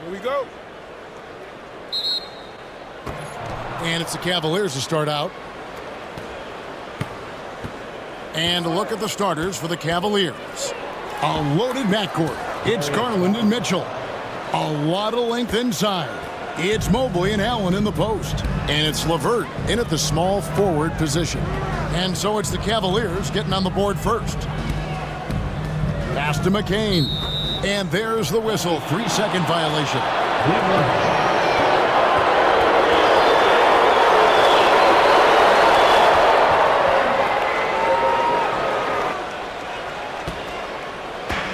Here we go. And it's the Cavaliers to start out. And a look at the starters for the Cavaliers. A loaded backcourt. It's Garland and Mitchell. A lot of length inside. It's Mobley and Allen in the post. And it's LeVert in at the small forward position. And so it's the Cavaliers getting on the board first. Pass to McCain. And there's the whistle. 3-second violation.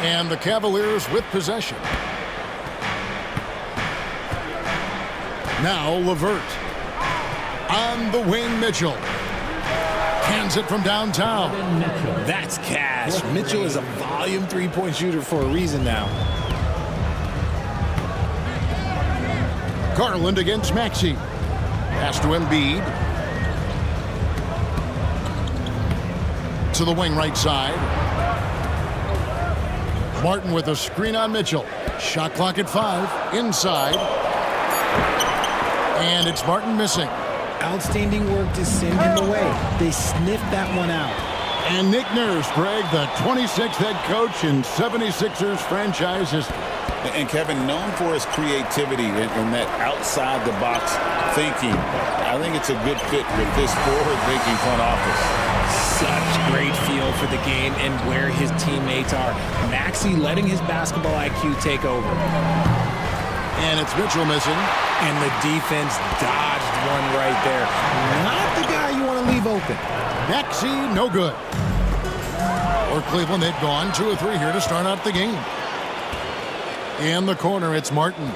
And the Cavaliers with possession. Now LeVert. On the wing, Mitchell. Hands it from downtown. That's cash. Mitchell is a volume three-point shooter for a reason now. Garland against Maxey. Pass to Embiid. To the wing right side. Martin with a screen on Mitchell. Shot clock at 5. Inside. And it's Martin missing. Outstanding work to send him away. They sniffed that one out. And Nick Nurse, Greg, the 26th head coach in 76ers franchise history. And Kevin, known for his creativity and that outside-the-box thinking, I think it's a good fit with this forward-thinking front office. Such great feel for the game and where his teammates are. Maxey letting his basketball IQ take over. And it's Mitchell missing. And the defense dodged one right there. Not the guy you want to leave open. Maxey, no good. For Cleveland, they've gone 2 or 3 here to start out the game. In the corner, it's Martin.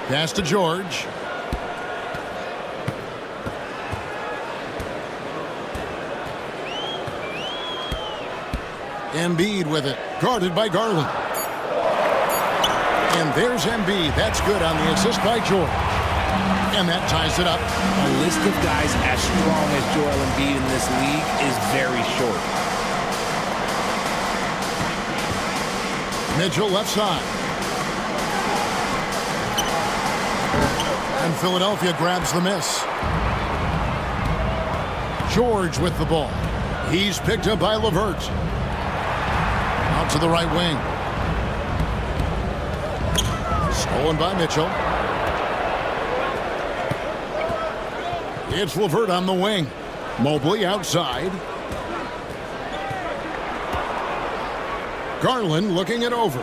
Pass to George. Embiid with it, guarded by Garland. And there's Embiid. That's good on the assist by George. And that ties it up. A list of guys as strong as Joel Embiid in this league is very short. Mitchell left side. And Philadelphia grabs the miss. George with the ball. He's picked up by LeVert. Out to the right wing. Stolen by Mitchell. It's LeVert on the wing. Mobley outside. Garland looking it over.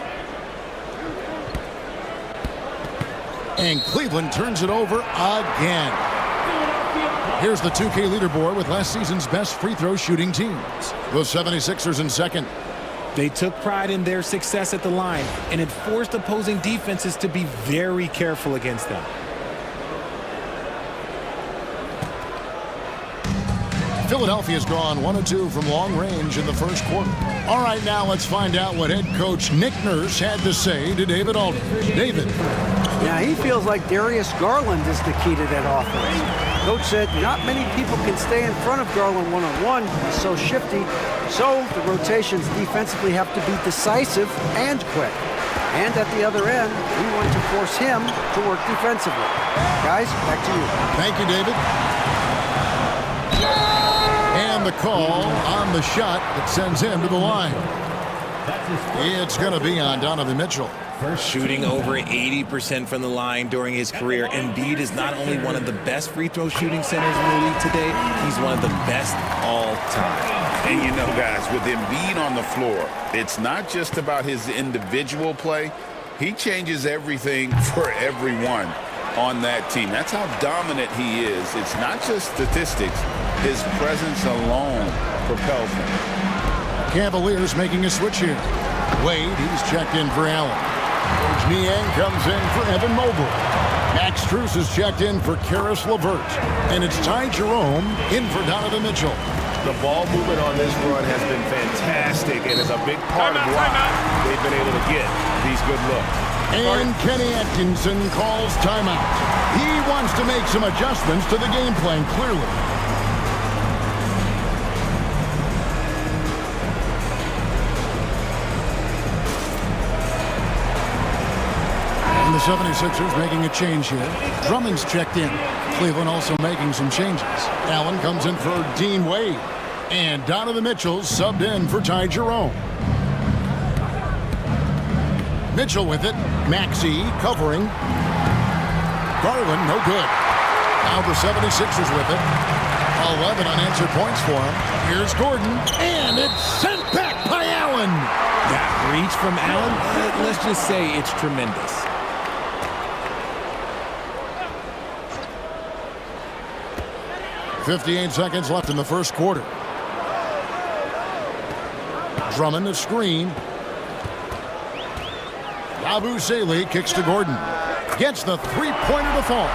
And Cleveland turns it over again. Here's the 2K leaderboard with last season's best free throw shooting teams. The 76ers in second. They took pride in their success at the line, and it forced opposing defenses to be very careful against them. Philadelphia's gone 1 of 2 from long range in the first quarter. All right, now let's find out what head coach Nick Nurse had to say to David Aldridge. David. Yeah, he feels like Darius Garland is the key to that offense. Coach said not many people can stay in front of Garland one-on-one. He's so shifty. So the rotations defensively have to be decisive and quick. And at the other end, we want to force him to work defensively. Guys, back to you. Thank you, David. And the call on the shot that sends him to the line. It's going to be on Donovan Mitchell. Shooting over 80% from the line during his career. Embiid is not only one of the best free throw shooting centers in the league today, he's one of the best all time. And you know, guys, with Embiid on the floor, it's not just about his individual play. He changes everything for everyone on that team. That's how dominant he is. It's not just statistics. His presence alone propels him. Cavaliers making a switch here. Wade, he's checked in for Allen. George Niang comes in for Evan Mobley. Max Strus is checked in for Karis LeVert. And it's Ty Jerome in for Donovan Mitchell. The ball movement on this run has been fantastic and is a big part of why they've been able to get these good looks. And Kenny Atkinson calls timeout. He wants to make some adjustments to the game plan, clearly. 76ers making a change here. Drummond's checked in. Cleveland also making some changes. Allen comes in for Dean Wade. And Donovan Mitchell subbed in for Ty Jerome. Mitchell with it. Maxey covering. Garland, no good. Now the 76ers with it. 11 unanswered points for him. Here's Gordon. And it's sent back by Allen. That reach from Allen, let's just say it's tremendous. .58 seconds left in the first quarter. Drummond a screen. Yabusele kicks to Gordon. Gets the three-pointer to fall.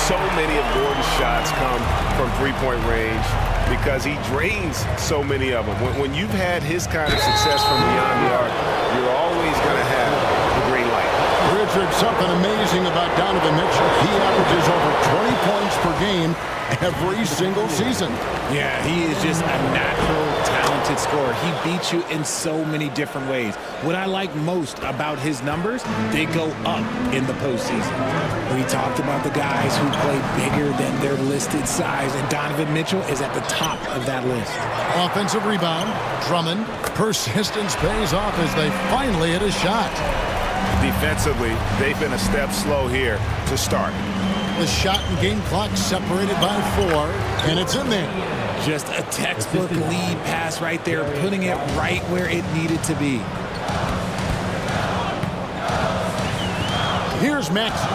So many of Gordon's shots come from three-point range because he drains so many of them. When you've had his kind of success from beyond the arc, you're always going to have the green light. Richard, something amazing about Donovan Mitchell. He averages over 20 points per game every single season. Yeah, he is just a natural, talented scorer. He beats you in so many different ways. What I like most about his numbers, they go up in the postseason. We talked about the guys who play bigger than their listed size, and Donovan Mitchell is at the top of that list. Offensive rebound. Drummond. Persistence pays off as they finally hit a shot. Defensively, they've been a step slow here to start. The shot and game clock separated by 4, and it's in there. Just a textbook lead pass right there, putting it right where it needed to be. Here's Maxey.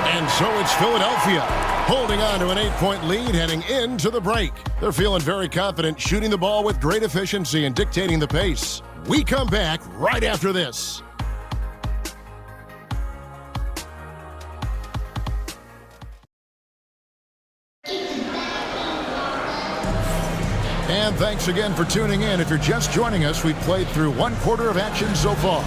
And so it's Philadelphia, holding on to an 8-point lead heading into the break. They're feeling very confident, shooting the ball with great efficiency and dictating the pace. We come back right after this. And thanks again for tuning in. If you're just joining us, we've played through one quarter of action so far.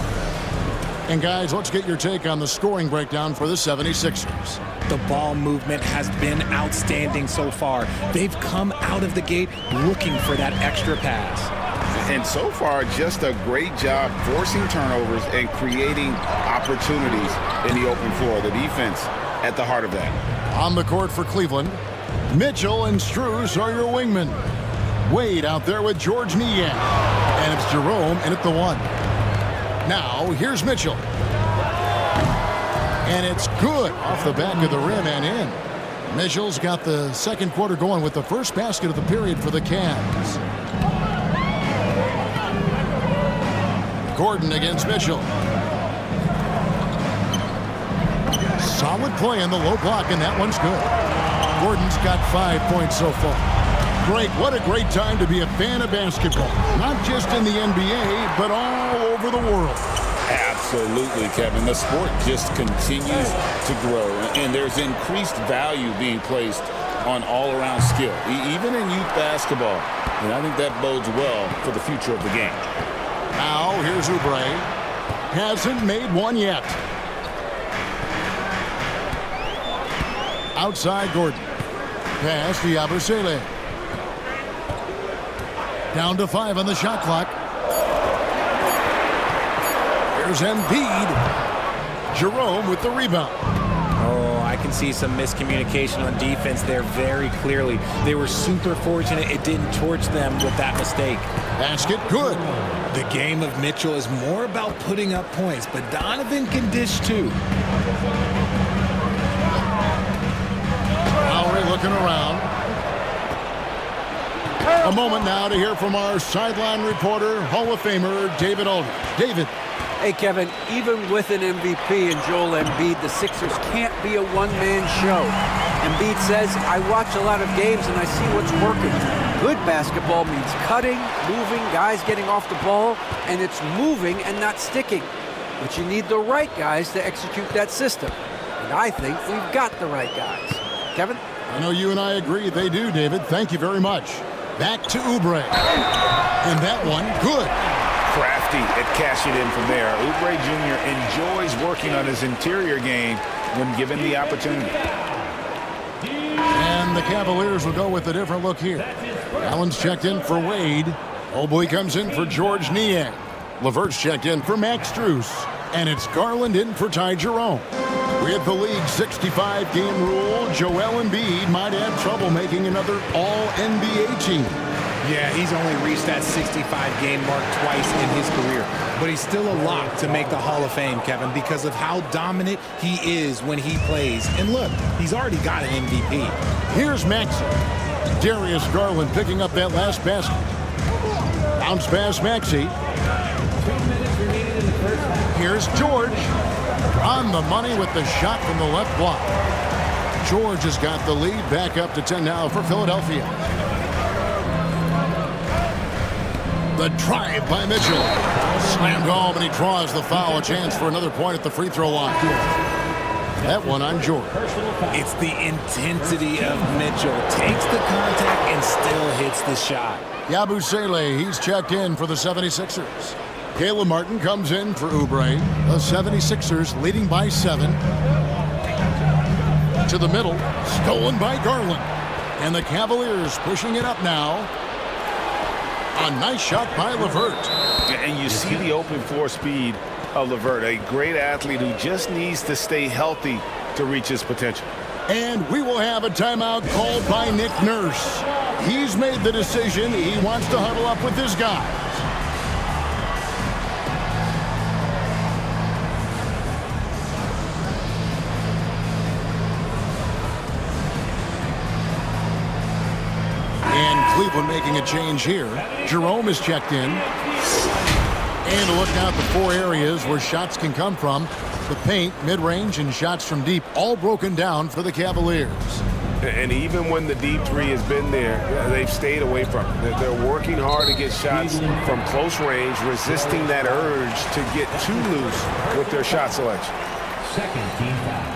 And guys, let's get your take on the scoring breakdown for the 76ers. The ball movement has been outstanding so far. They've come out of the gate looking for that extra pass. And so far, just a great job forcing turnovers and creating opportunities in the open floor. The defense at the heart of that. On the court for Cleveland, Mitchell and Strus are your wingmen. Wade out there with George Niang. And it's Jerome in at the 1. Now, here's Mitchell. And it's good off the back of the rim and in. Mitchell's got the second quarter going with the first basket of the period for the Cavs. Gordon against Mitchell. Solid play in the low block, and that one's good. Gordon's got 5 points so far. Greg, what a great time to be a fan of basketball. Not just in the NBA, but all over the world. Absolutely, Kevin. The sport just continues to grow, and there's increased value being placed on all-around skill, even in youth basketball. And I think that bodes well for the future of the game. Now, here's Oubre. Hasn't made one yet. Outside Gordon. Pass to Yabusele. Down to 5 on the shot clock. Here's Embiid. Jerome with the rebound. Oh, I can see some miscommunication on defense there very clearly. They were super fortunate it didn't torch them with that mistake. Basket good. The game of Mitchell is more about putting up points, but Donovan can dish too. Lowry looking around. A moment now to hear from our sideline reporter, Hall of Famer David Aldridge. David. Hey, Kevin, even with an MVP and Joel Embiid, the Sixers can't be a one-man show. Embiid says, I watch a lot of games and I see what's working. Good basketball means cutting, moving, guys getting off the ball, and it's moving and not sticking. But you need the right guys to execute that system. And I think we've got the right guys. Kevin? I know you and I agree they do, David. Thank you very much. Back to Oubre. And that one, good. Crafty crafty at cashing in from there. Oubre Jr. enjoys working on his interior game when given the opportunity. And the Cavaliers will go with a different look here. Allen's checked in for Wade. Mobley comes in for George Niang. LeVert's checked in for Max Strus. And it's Garland in for Ty Jerome. With the league's 65-game rule, Joel Embiid might have trouble making another All-NBA team. Yeah, he's only reached that 65-game mark twice in his career. But he's still a lock to make the Hall of Fame, Kevin, because of how dominant he is when he plays. And look, he's already got an MVP. Here's Maxey. Darius Garland picking up that last basket. Bounce pass Maxey. Here's George. On the money with the shot from the left block. George has got the lead back up to 10 now for Philadelphia. The drive by Mitchell. Slammed home, and he draws the foul. A chance for another point at the free throw line. That one on George. It's the intensity of Mitchell. Takes the contact and still hits the shot. Yabusele, he's checked in for the 76ers. Caleb Martin comes in for Oubre. The 76ers leading by 7. To the middle, stolen by Garland. And the Cavaliers pushing it up now. A nice shot by LeVert. And you see the open floor speed of LeVert, a great athlete who just needs to stay healthy to reach his potential. And we will have a timeout called by Nick Nurse. He's made the decision. He wants to huddle up with his guys. Cleveland making a change here. Jerome is checked in. And look out the 4 areas where shots can come from. The paint, mid-range, and shots from deep, all broken down for the Cavaliers. And even when the deep three has been there, they've stayed away from it. They're working hard to get shots from close range, resisting that urge to get too loose with their shot selection. Second team foul.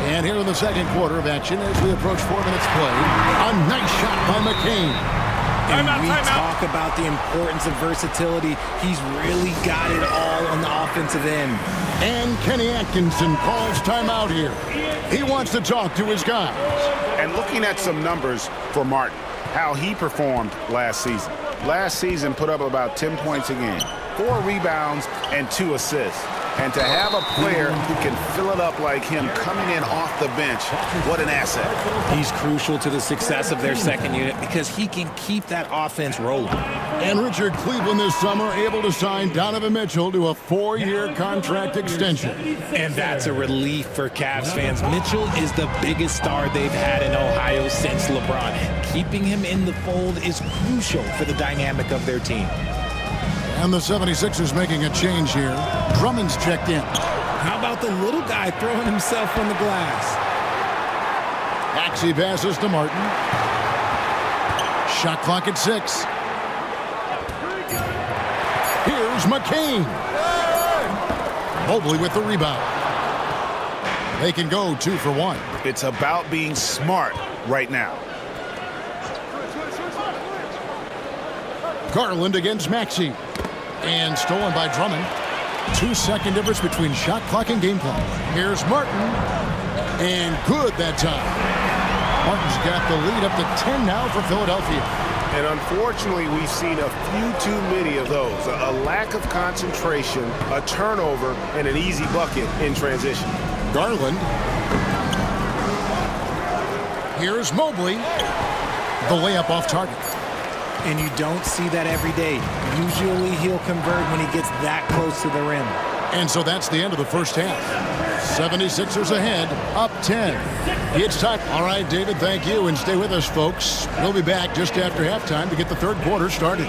And here in the second quarter of action as we approach 4 minutes play, a nice shot by McCain. And we talk about the importance of versatility. He's really got it all on the offensive end. And Kenny Atkinson calls timeout here. He wants to talk to his guys. And looking at some numbers for Martin, how he performed last season. Last season put up about 10 points a game, 4 rebounds, and 2 assists. And to have a player who can fill it up like him coming in off the bench, what an asset. He's crucial to the success of their second unit because he can keep that offense rolling. And Richard, Cleveland this summer able to sign Donovan Mitchell to a 4-year contract extension. And that's a relief for Cavs fans. Mitchell is the biggest star they've had in Ohio since LeBron. Keeping him in the fold is crucial for the dynamic of their team. And the 76ers making a change here. Drummond's checked in. How about the little guy throwing himself on the glass? Maxey passes to Martin. Shot clock at 6. Here's McCain. Mobley with the rebound. They can go 2 for 1. It's about being smart right now. Garland against Maxey. And stolen by Drummond. 2-second difference between shot clock and game clock. Here's Martin. And good that time. Martin's got the lead up to 10 now for Philadelphia. And unfortunately, we've seen a few too many of those. A lack of concentration, a turnover, and an easy bucket in transition. Garland. Here's Mobley. The layup off target. And you don't see that every day. Usually he'll convert when he gets that close to the rim. And so that's the end of the first half. 76ers ahead, up 10. It's time. All right, David, thank you. And stay with us, folks. We'll be back just after halftime to get the third quarter started.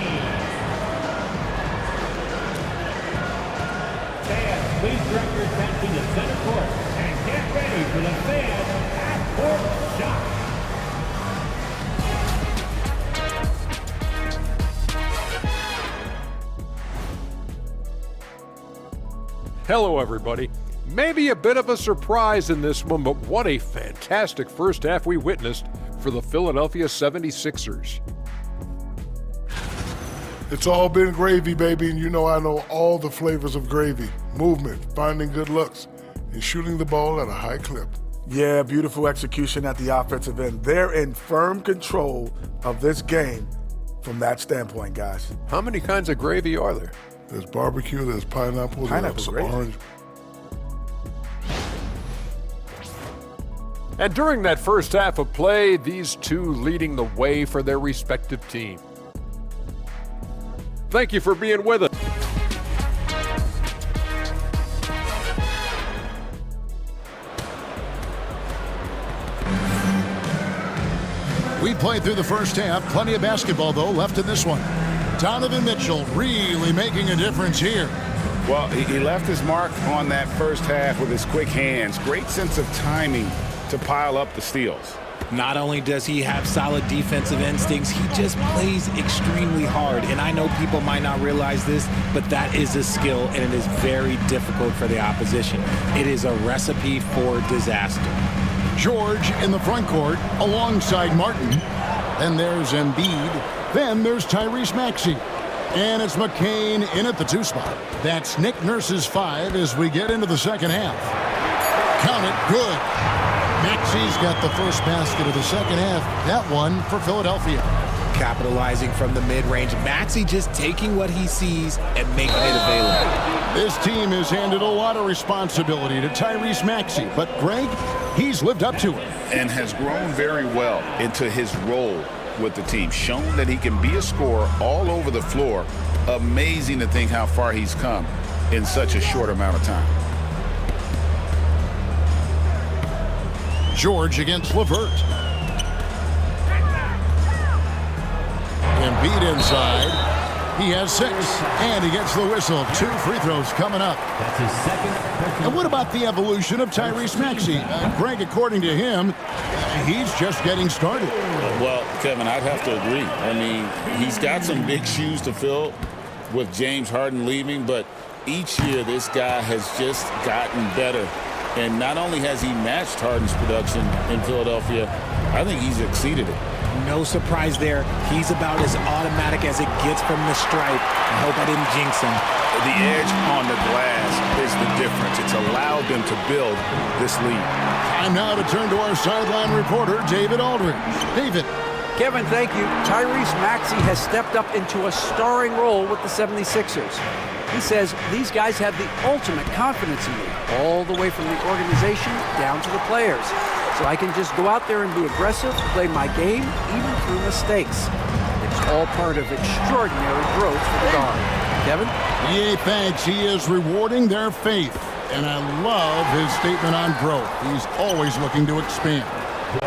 Fans, please direct your attention to center court and get ready for the fan half-court shot. Hello, everybody. Maybe a bit of a surprise in this one, but what a fantastic first half we witnessed for the Philadelphia 76ers. It's all been gravy, baby, and you know I know all the flavors of gravy. Movement, finding good looks, and shooting the ball at a high clip. Yeah, beautiful execution at the offensive end. They're in firm control of this game from that standpoint, guys. How many kinds of gravy are there? There's barbecue, there's pineapple, there's gravy. orange. And during that first half of play, these two leading the way for their respective team. Thank you for being with us. We played through the first half. Plenty of basketball, though, left in this one. Donovan Mitchell really making a difference here. Well, he left his mark on that first half with his quick hands. Great sense of timing to pile up the steals. Not only does he have solid defensive instincts, he just plays extremely hard. And I know people might not realize this, but that is a skill, and it is very difficult for the opposition. It is a recipe for disaster. George in the front court alongside Martin. Then there's Embiid. Then there's Tyrese Maxey. And it's McCain in at the 2 spot. That's Nick Nurse's 5 as we get into the second half. Count it, good. Maxey's got the first basket of the second half. That one for Philadelphia. Capitalizing from the mid-range. Maxey just taking what he sees and making it available. This team has handed a lot of responsibility to Tyrese Maxey, but Greg, he's lived up to it. And has grown very well into his role with the team. Shown that he can be a scorer all over the floor. Amazing to think how far he's come in such a short amount of time. George against LeVert. Embiid inside. He has 6, and he gets the whistle. 2 free throws coming up. That's his second. And what about the evolution of Tyrese Maxey? Greg, according to him, he's just getting started. Well, Kevin, I'd have to agree. I mean, he's got some big shoes to fill with James Harden leaving, but each year this guy has just gotten better. And not only has he matched Harden's production in Philadelphia, I think he's exceeded it. No surprise there. He's about as automatic as it gets from the stripe. I hope I didn't jinx him. The edge on the glass is the difference. It's allowed them to build this lead. Time now to turn to our sideline reporter, David Aldridge. David. Kevin, thank you. Tyrese Maxey has stepped up into a starring role with the 76ers. He says these guys have the ultimate confidence in me, all the way from the organization down to the players. So I can just go out there and be aggressive, play my game, even through mistakes. It's all part of extraordinary growth for the guard. Kevin? Yeah, thanks. He is rewarding their faith. And I love his statement on growth. He's always looking to expand.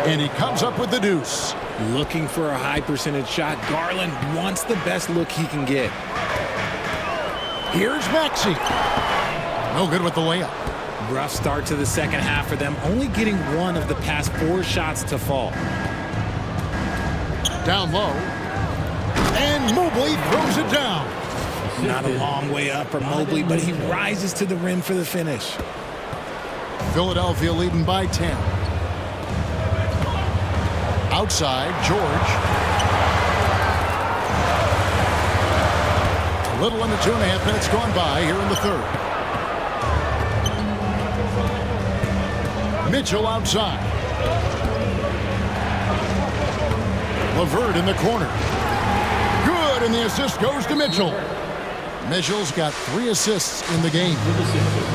And he comes up with the deuce. Looking for a high percentage shot. Garland wants the best look he can get. Here's Maxey. No good with the layup. Rough start to the second half for them, only getting 1 of the past 4 shots to fall. Down low. And Mobley throws it down. Not a long way up for Mobley, but he rises to the rim for the finish. Philadelphia leading by 10. Outside, George. A little under 2.5 minutes gone by here in the third. Mitchell outside. LeVert in the corner. Good, and the assist goes to Mitchell. Mitchell's got 3 assists in the game.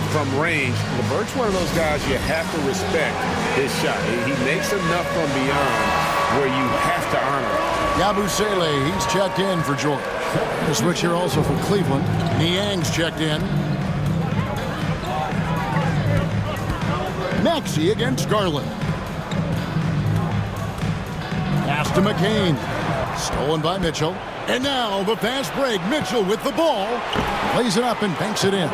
From range, LeVert's one of those guys you have to respect his shot. He makes enough from beyond where you have to honor it. Yabusele, he's checked in for George. The switch here also for Cleveland. Niang's checked in. Maxey against Garland. Pass to McCain. Stolen by Mitchell. And now the fast break. Mitchell with the ball. Plays it up and banks it in.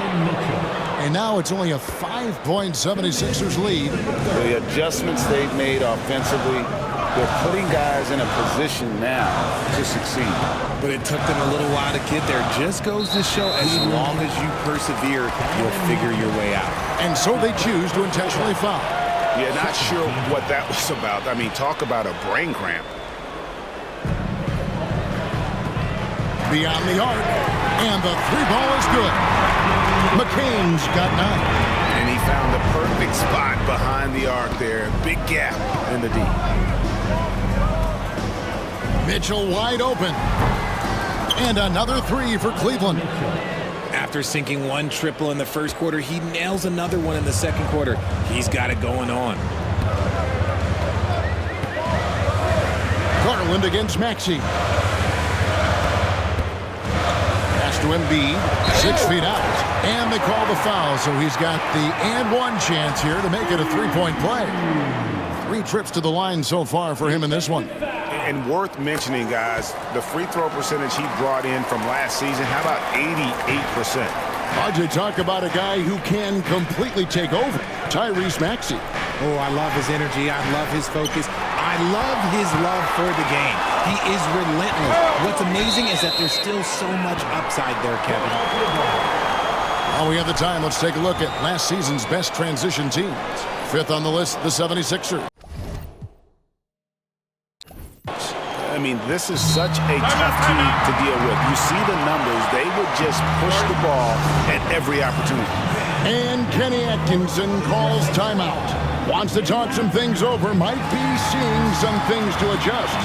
And now it's only a 5-point 76ers lead. The adjustments they've made offensively, they're putting guys in a position now to succeed. But it took them a little while to get there. Just goes to show as long as you persevere, you'll figure your way out. And so they choose to intentionally foul. Yeah, not sure what that was about. I mean, talk about a brain cramp. beyond the arc, and the three ball is good. McCain's got 9. And he found the perfect spot behind the arc there. Big gap in the D. Mitchell wide open. And another 3 for Cleveland. After sinking one triple in the first quarter, he nails another one in the second quarter. He's got it going on. Garland against Maxey. Pass to Embiid, 6 feet out. And they call the foul, so he's got the and one chance here to make it a three-point play. 3 trips to the line so far for him in this one. And worth mentioning, guys, the free throw percentage he brought in from last season, how about 88%? RJ, talk about a guy who can completely take over. Tyrese Maxey. Oh, I love his energy. I love his focus. I love his love for the game. He is relentless. What's amazing is that there's still so much upside there, Kevin. While we have the time, let's take a look at last season's best transition teams. 5th on the list, the 76ers. I mean, this is such a tough team to deal with. You see the numbers. They would just push the ball at every opportunity. And Kenny Atkinson calls timeout. Wants to talk some things over. Might be seeing some things to adjust.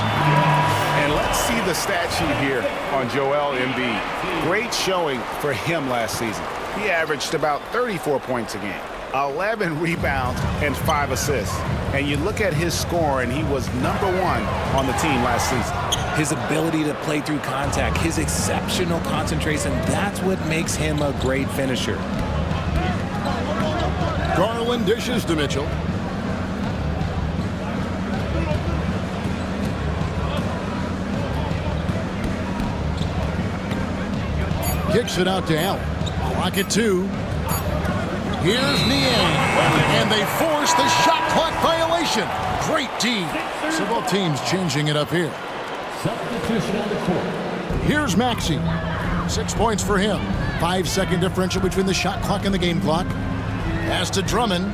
And let's see the stat sheet here on Joel Embiid. Great showing for him last season. He averaged about 34 points a game, 11 rebounds, and 5 assists. And you look at his score, and he was #1 on the team last season. His ability to play through contact, his exceptional concentration, that's what makes him a great finisher. Garland dishes to Mitchell. Kicks it out to Allen. Clock at 2. Here's Niang. And they force the shot clock violation. Great team. So both teams changing it up here. Substitution on the court. Here's Maxey. 6 points for him. 5-second differential between the shot clock and the game clock. Pass to Drummond.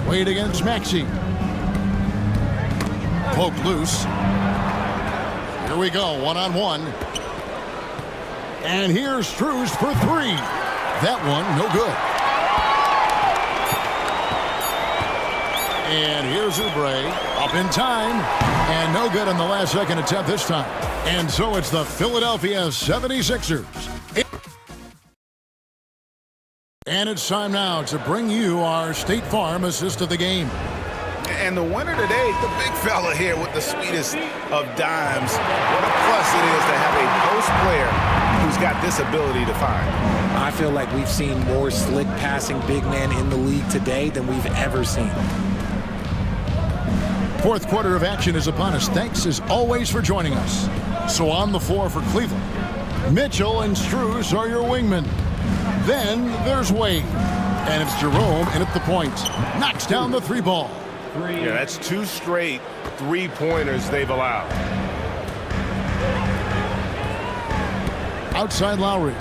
Wade against Maxey. Poke loose. Here we go, 1-on-1. And here's Strus for 3. That one, no good. And here's Oubre, up in time, and no good on the last second attempt this time. And so it's the Philadelphia 76ers. And it's time now to bring you our State Farm assist of the game. And the winner today, the big fella here with the sweetest of dimes. What a plus it is to have a post player who's got this ability to find. I feel like we've seen more slick passing big men in the league today than we've ever seen. 4th quarter of action is upon us. Thanks as always for joining us. So on the floor for Cleveland, Mitchell and Strus are your wingmen. Then there's Wade. And it's Jerome in at the point. Knocks down the 3 ball. Yeah, that's 2 straight 3-pointers they've allowed. Outside Lowry.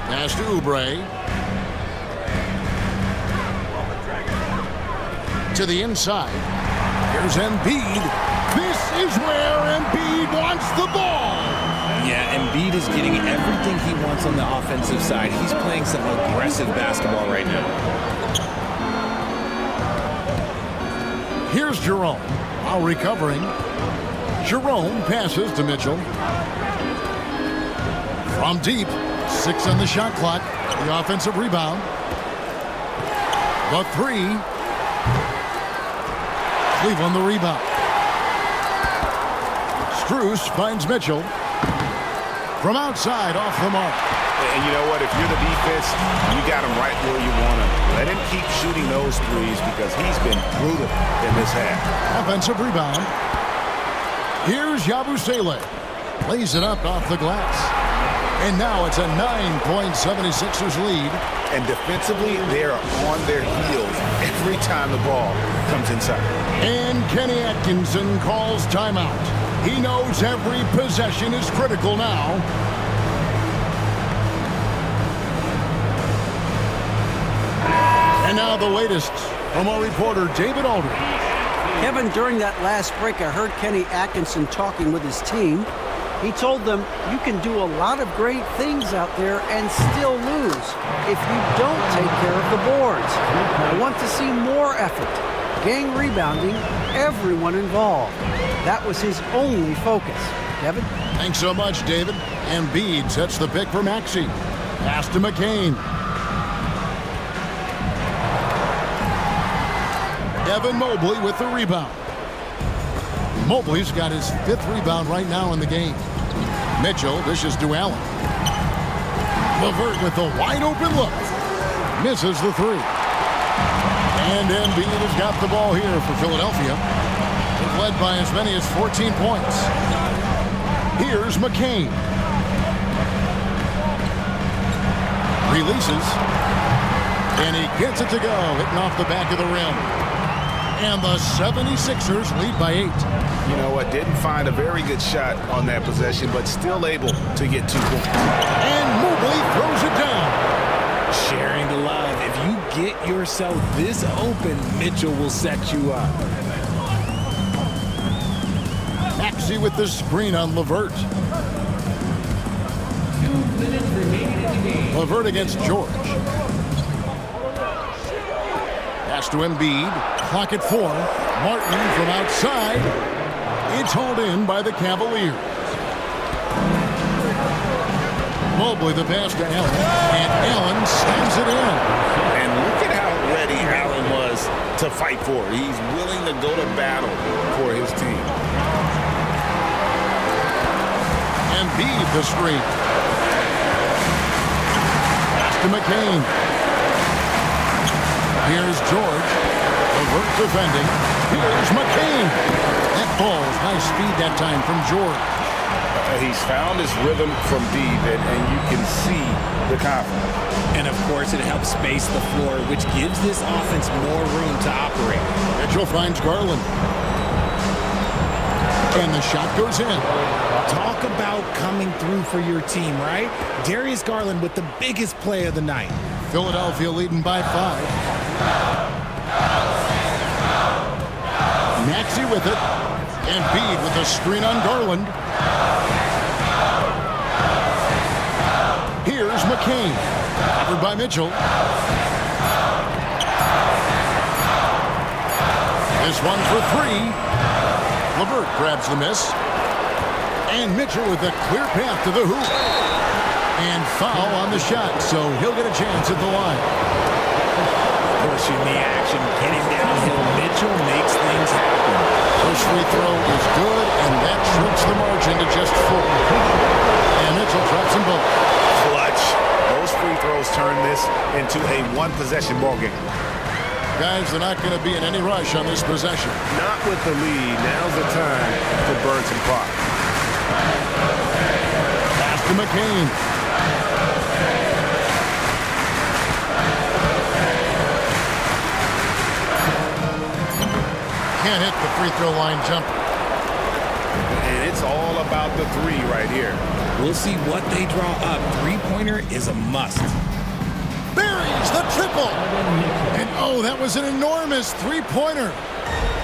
Pass to Oubre. To the inside. Here's Embiid. This is where Embiid wants the ball. Yeah, Embiid is getting everything he wants on the offensive side. He's playing some aggressive basketball right now. Here's Jerome. While recovering. Jerome passes to Mitchell. From deep. 6 on the shot clock. The offensive rebound. The 3. Cleveland the rebound. Strus finds Mitchell. From outside, off the mark. And you know what? If you're the defense, you got him right where you want him. Let him keep shooting those threes because he's been brutal in this half. Offensive rebound. Here's Yabusele. Lays it up off the glass. And now it's a 9-point 76ers lead. And defensively, they're on their heels every time the ball comes inside. And Kenny Atkinson calls timeout. He knows every possession is critical now. And now the latest from our reporter, David Aldridge. Kevin, during that last break, I heard Kenny Atkinson talking with his team. He told them, you can do a lot of great things out there and still lose if you don't take care of the boards. I want to see more effort, gang rebounding, everyone involved. That was his only focus. Kevin? Thanks so much, David. Embiid sets the pick for Maxey. Pass to McCain. Evan Mobley with the rebound. Mobley's got his 5th rebound right now in the game. Mitchell dishes to Allen. LeVert with the wide open look. Misses the 3. And Embiid has got the ball here for Philadelphia. They've led by as many as 14 points. Here's McCain. Releases. And he gets it to go, hitting off the back of the rim. And the 76ers lead by 8. You know what? Didn't find a very good shot on that possession, but still able to get 2 points. And Mobley throws it down. Sharing the love. If you get yourself this open, Mitchell will set you up. Maxey with the screen on LeVert. 2 minutes remaining in the game. LeVert against George. Pass to Embiid. Clock at 4. Martin from outside. It's hauled in by the Cavaliers. Mobley the pass to Allen. And Allen slams it in. And look at how ready Allen was to fight for it. He's willing to go to battle for his team. Embiid the screen. Pass to McCain. Here's George. LeVert defending. Here's McCain. That ball's high speed that time from George. He's found his rhythm from deep, and you can see the confidence. And, of course, it helps space the floor, which gives this offense more room to operate. Mitchell finds Garland. And the shot goes in. Talk about coming through for your team, right? Darius Garland with the biggest play of the night. Philadelphia leading by 5. Maxey with it. Embiid with the screen on Garland. Here's McCain. Covered by Mitchell. This one for 3. LeVert grabs the miss. And Mitchell with a clear path to the hoop. And foul on the shot, so he'll get a chance at the line. Pushing the action, getting downhill. Mitchell makes things happen. First free throw is good, and that shrinks the margin to just 4. And Mitchell drops them both. Clutch. Those free throws turn this into a 1-possession ball game. Guys, they're not going to be in any rush on this possession. Not with the lead. Now's the time to burn some clock. Pass to McCain. Can't hit the free throw line jumper. And it's all about the 3 right here. We'll see what they draw up. Three-pointer is a must. Buries the triple. And oh, that was an enormous three-pointer.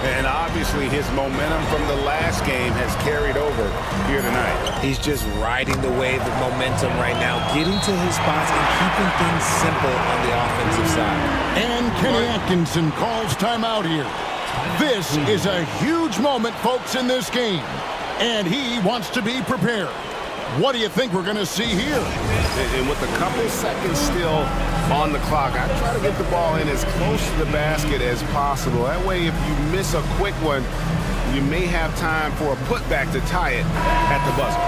And obviously his momentum from the last game has carried over here tonight. He's just riding the wave of momentum right now, getting to his spots and keeping things simple on the offensive side. And Kenny Atkinson calls timeout here. This is a huge moment, folks, in this game. And he wants to be prepared. What do you think we're going to see here? And with a couple seconds still on the clock, I try to get the ball in as close to the basket as possible. That way, if you miss a quick one, you may have time for a putback to tie it at the buzzer.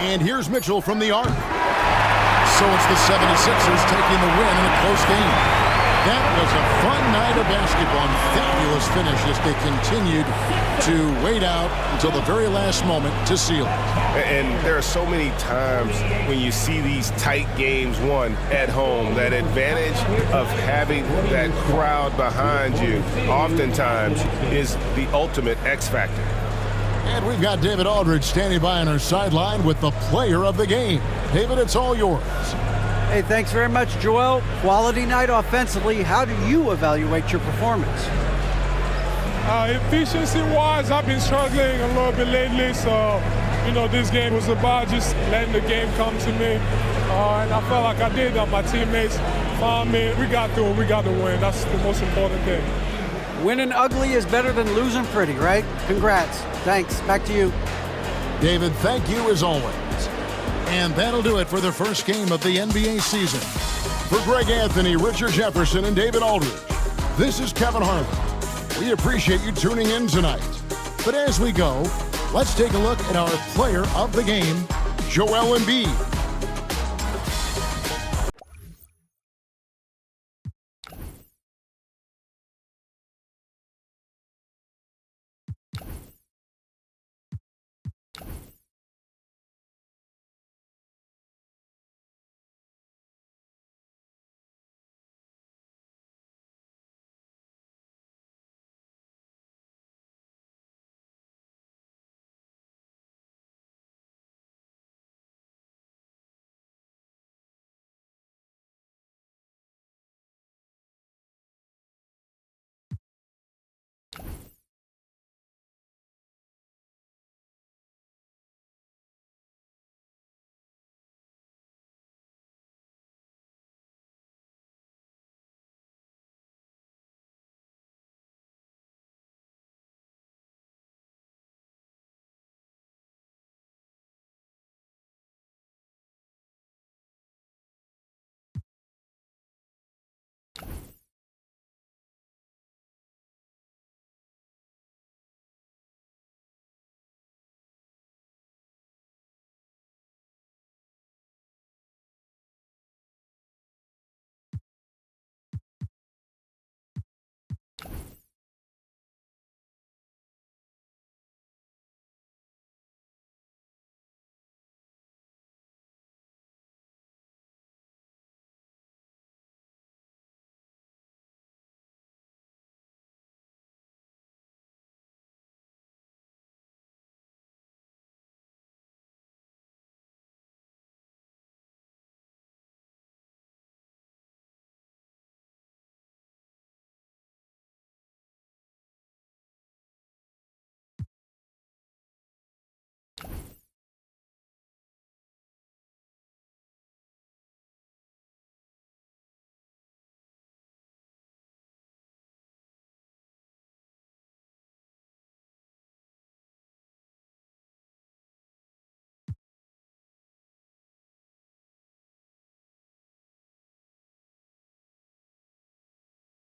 And here's Mitchell from the arc. So it's the 76ers taking the win in a close game. That was a fun night of basketball and fabulous finish as they continued to wait out until the very last moment to seal it. And there are so many times when you see these tight games won at home, that advantage of having that crowd behind you oftentimes is the ultimate X factor. And we've got David Aldridge standing by on our sideline with the player of the game. David, it's all yours. Hey, thanks very much, Joel. Quality night offensively. How do you evaluate your performance? Efficiency-wise, I've been struggling a little bit lately, so, this game was about just letting the game come to me. And I felt like I did that. My teammates found me. We got through it. We got the win. That's the most important thing. Winning ugly is better than losing pretty, right? Congrats. Thanks. Back to you. David, thank you as always. And that'll do it for the first game of the NBA season. For Greg Anthony, Richard Jefferson, and David Aldridge, this is Kevin Harlan. We appreciate you tuning in tonight. But as we go, let's take a look at our player of the game, Joel Embiid.